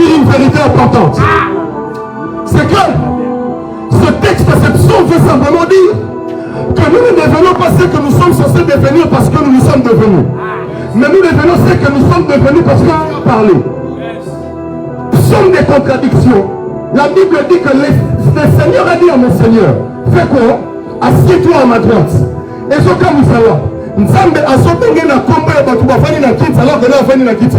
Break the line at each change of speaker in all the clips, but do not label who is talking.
dire une vérité importante. C'est que ce texte, cette psaume veut simplement dire que nous ne devenons pas ce que nous sommes censés devenir parce que nous nous sommes devenus. Mais nous devenons ce que nous sommes devenus parce qu'on a parlé. Psaume des contradictions. La Bible dit que le Seigneur a dit à mon Seigneur, fais quoi? Assieds-toi à ma droite. Et ce cas nous allons. Nzambe asotenge na kombo ya batu bafani na kiti alors que là afani na kiti.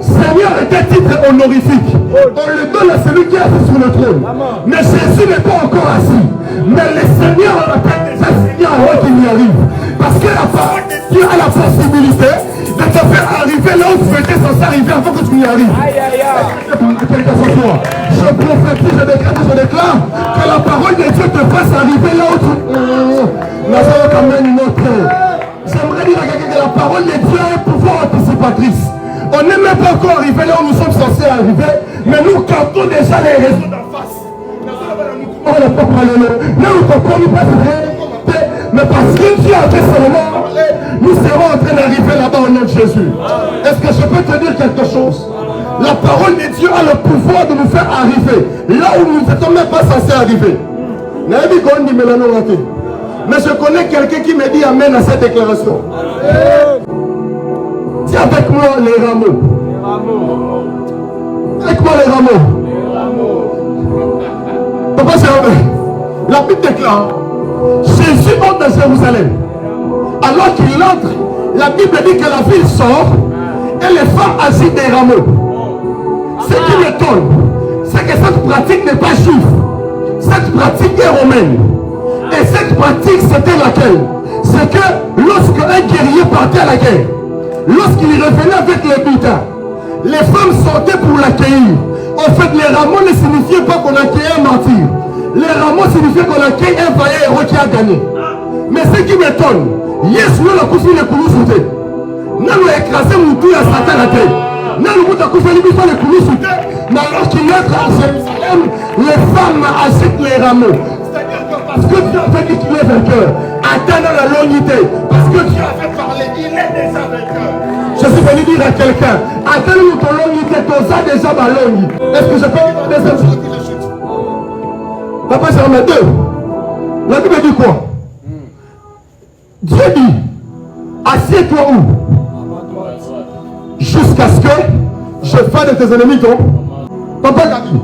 Seigneur est un titre honorifique. On le donne à celui qui est assis sur le trône. Mais Jésus n'est pas encore assis. Mais le Seigneur appelle déjà Seigneur avant qu'il y arrive. Parce que la parole de Dieu a la possibilité de te faire arriver là où tu étais censé arriver avant que tu y arrives. Je prophétise, je déclare que la parole de Dieu te fasse arriver là où tu... J'aimerais dire à quelqu'un que la parole de Dieu a un pouvoir anticipatrice. On n'est même pas encore arrivé là où nous sommes censés arriver, mais nous captons déjà les réseaux d'en face. Mais parce que Dieu a fait seulement parler, nous serons en train d'arriver là-bas au nom de Jésus. Est-ce que je peux te dire quelque chose? La parole de Dieu a le pouvoir de nous faire arriver là où nous n'étions même pas censés arriver. Mais je connais quelqu'un qui me dit amen à cette déclaration. Dis avec moi les rameaux. Avec moi les rameaux. Papa, c'est la Bible déclare, Jésus entre dans Jérusalem. Alors qu'il entre, la Bible dit que la ville sort et les femmes agitent des rameaux. Ce qui m'étonne, c'est que cette pratique n'est pas juive. Cette pratique est romaine. Et cette pratique, c'était laquelle? C'est que lorsque un guerrier partait à la guerre, lorsqu'il revenait avec les butins, les femmes sortaient pour l'accueillir. En fait, les rameaux ne signifiaient pas qu'on accueillait un martyr. Les rameaux signifiaient qu'on accueille un vaillant héros qui a gagné. Mais ce qui m'étonne, Yesu l'a cousu les coulous sautés. Nous avons écrasé Moutou et Satan à terre. Nous avons cousu les coulous sautés. Mais alors qu'il entre à Jérusalem, les femmes agitent les rameaux. C'est-à-dire que parce que Dieu a fait qu'il est vainqueur, attendant la longuité, parce que Dieu a fait parler, il est déjà vainqueur. Je suis venu dire à quelqu'un, attends-nous ton longuité, ton ça déjà ma longue. Est-ce que je peux dire la deuxième chose? Papa, c'est en deux. La Bible dit quoi? Dieu dit, assieds-toi où? Jusqu'à ce que je fasse de tes ennemis ton. Papa t'a dit.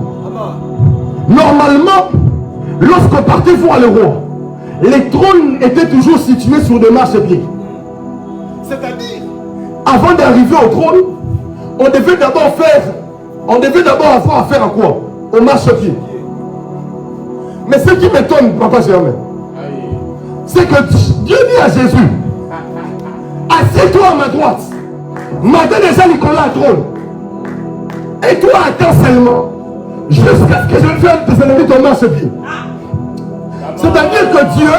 Normalement, lorsqu'on partait voir le roi, les trônes étaient toujours situés sur des marchepieds. C'est-à-dire, avant d'arriver au trône, on devait d'abord avoir affaire à quoi? Au marchepied. Mais ce qui m'étonne, papa Germain, c'est que Dieu dit à Jésus, assieds-toi à ma droite. Maintenant déjà Nicolas à trône. Et toi attends seulement jusqu'à ce que je fasse tes ennemis ton marchepied. C'est-à-dire que Dieu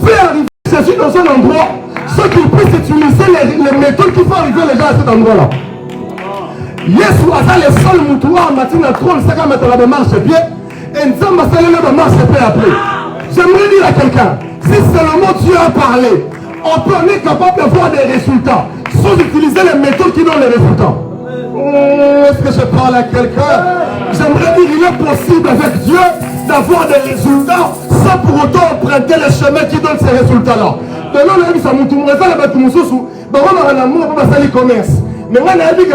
fait arriver Jésus dans un endroit sans qu'il puisse utiliser les méthodes qui font arriver les gens à cet endroit-là. Yesu a les seuls moutouas en matin à trône, c'est quand mettre la marche-pied. Et nous sommes installés là dans marche-pied après. J'aimerais dire à quelqu'un, si seulement Dieu a parlé, on est capable de voir des résultats sans utiliser les méthodes qui donnent les résultats. Est-ce que je parle à quelqu'un? J'aimerais dire qu'il est possible avec Dieu d'avoir des résultats sans pour autant emprunter le chemin qui donne ces résultats-là. Mais on a vu ça, on a un commerce. Mais on a vu que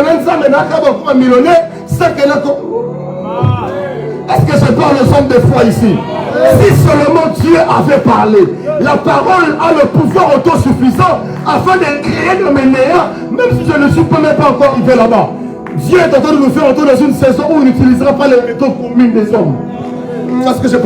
un millionnaire, c'est que est-ce que je parle aux hommes de foi ici? Si seulement Dieu avait parlé, la parole a le pouvoir autosuffisant afin de créer de mes néants, même si je ne suis même pas encore arrivé là-bas. Dieu est en train de nous faire entrer dans une saison où il n'utilisera pas les méthodes communes des hommes. Est-ce que je parle